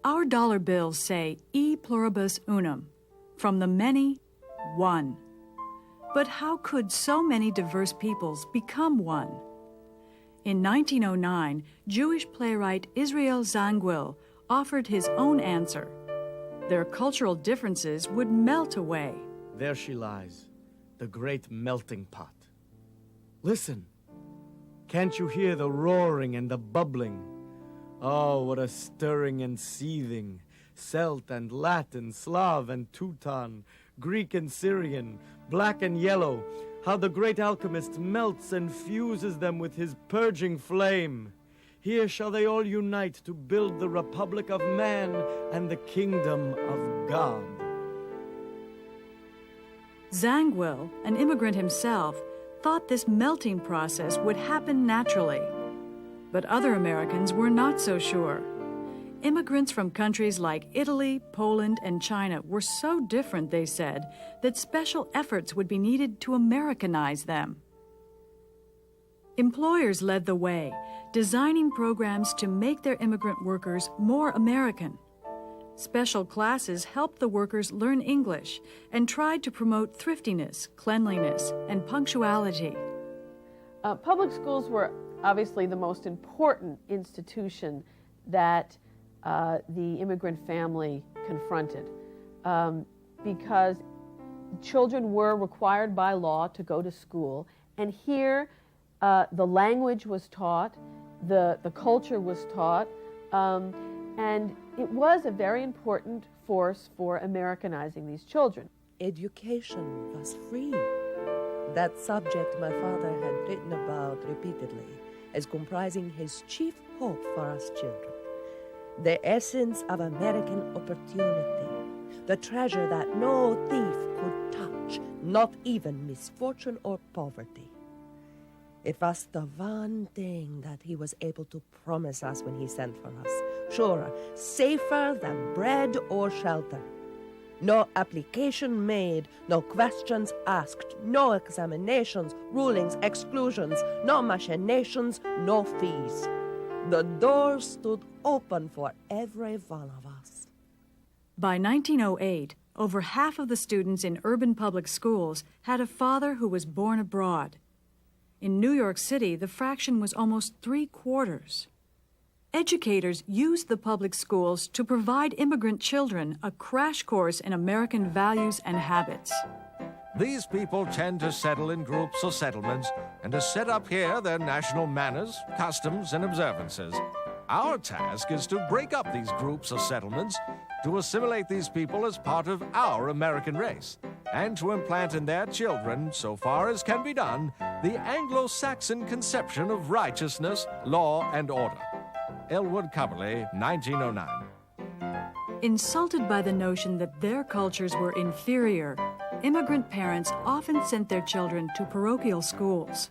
Our dollar bills say e pluribus unum, from the many, one. But how could so many diverse peoples become one? In 1909, Jewish playwright Israel Zangwill offered his own answer. Their cultural differences would melt away. There she lies, the great melting pot. Listen, can't you hear the roaring and the bubbling? Oh, what a stirring and seething! Celt and Latin, Slav and Teuton, Greek and Syrian, black and yellow, how the great alchemist melts and fuses them with his purging flame. Here shall they all unite to build the Republic of Man and the Kingdom of God. Zangwill, an immigrant himself, thought this melting process would happen naturally. But other Americans were not so sure. Immigrants from countries like Italy, Poland, and China were so different, they said, that special efforts would be needed to Americanize them. Employers led the way, designing programs to make their immigrant workers more American. Special classes helped the workers learn English and tried to promote thriftiness, cleanliness, and punctuality. Public schools were obviously the most important institution that the immigrant family confronted because children were required by law to go to school, and here the language was taught, the culture was taught, and it was a very important force for Americanizing these children. Education was free. That subject my father had written about repeatedly as comprising his chief hope for us children. The essence of American opportunity, the treasure that no thief could touch, not even misfortune or poverty. It was the one thing that he was able to promise us when he sent for us. Sure, safer than bread or shelter. No application made, no questions asked, no examinations, rulings, exclusions, no machinations, no fees. The door stood open for every one of us. By 1908, over half of the students in urban public schools had a father who was born abroad. In New York City, the fraction was almost 3/4. Educators used the public schools to provide immigrant children a crash course in American values and habits. These people tend to settle in groups or settlements and to set up here their national manners, customs, and observances. Our task is to break up these groups or settlements, to assimilate these people as part of our American race, and to implant in their children, so far as can be done, the Anglo-Saxon conception of righteousness, law, and order. Elwood Coverley, 1909. Insulted by the notion that their cultures were inferior, immigrant parents often sent their children to parochial schools.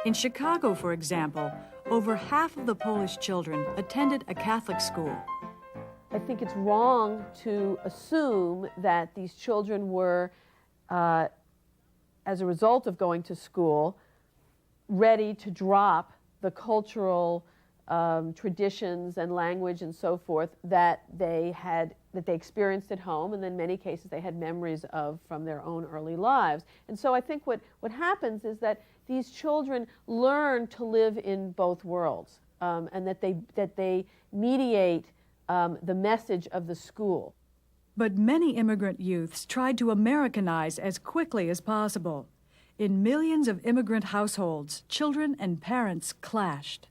In Chicago, for example, over half of the Polish children attended a Catholic school. I think it's wrong to assume that these children were, as a result of going to school, ready to drop the cultural traditions and language and so forth that they experienced at home, and in many cases they had memories of from their own early lives. And so I think what happens is that these children learn to live in both worlds, and that they mediate the message of the school. But many immigrant youths tried to Americanize as quickly as possible. In millions of immigrant households, children and parents clashed.